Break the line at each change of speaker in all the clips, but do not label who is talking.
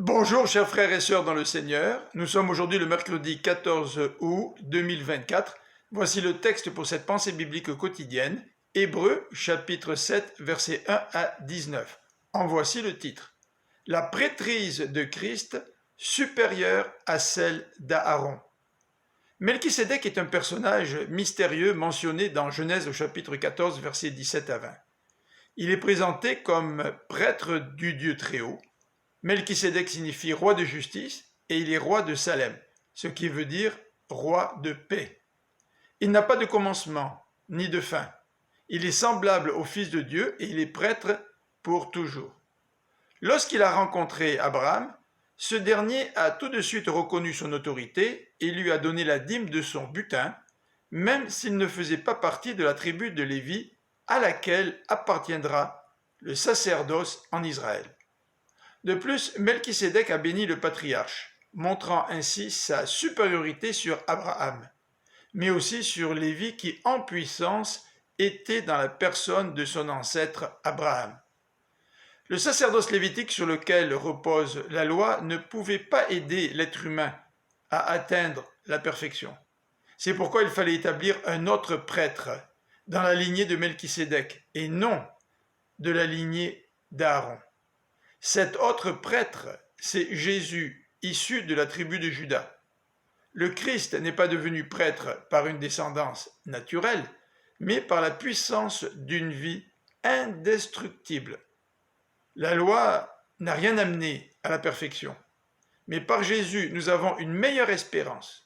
Bonjour chers frères et sœurs dans le Seigneur, nous sommes aujourd'hui le mercredi 14 août 2024. Voici le texte pour cette pensée biblique quotidienne, Hébreux chapitre 7 versets 1 à 19. En voici le titre. La prêtrise de Christ supérieure à celle d'Aaron. Melchisédek est un personnage mystérieux mentionné dans Genèse au chapitre 14 versets 17 à 20. Il est présenté comme prêtre du Dieu très haut. Melchisédek signifie roi de justice et il est roi de Salem, ce qui veut dire roi de paix. Il n'a pas de commencement ni de fin. Il est semblable au Fils de Dieu et il est prêtre pour toujours. Lorsqu'il a rencontré Abraham, ce dernier a tout de suite reconnu son autorité et lui a donné la dîme de son butin, même s'il ne faisait pas partie de la tribu de Lévi à laquelle appartiendra le sacerdoce en Israël. De plus, Melchisédek a béni le patriarche, montrant ainsi sa supériorité sur Abraham, mais aussi sur Lévi qui, en puissance, était dans la personne de son ancêtre Abraham. Le sacerdoce lévitique sur lequel repose la loi ne pouvait pas aider l'être humain à atteindre la perfection. C'est pourquoi il fallait établir un autre prêtre dans la lignée de Melchisédek et non de la lignée d'Aaron. Cet autre prêtre, c'est Jésus, issu de la tribu de Juda. Le Christ n'est pas devenu prêtre par une descendance naturelle, mais par la puissance d'une vie indestructible. La loi n'a rien amené à la perfection, mais par Jésus, nous avons une meilleure espérance.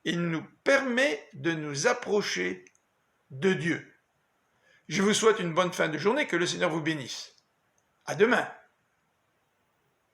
Il nous permet de nous approcher de Dieu. Je vous souhaite une bonne fin de journée, que le Seigneur vous bénisse. À demain.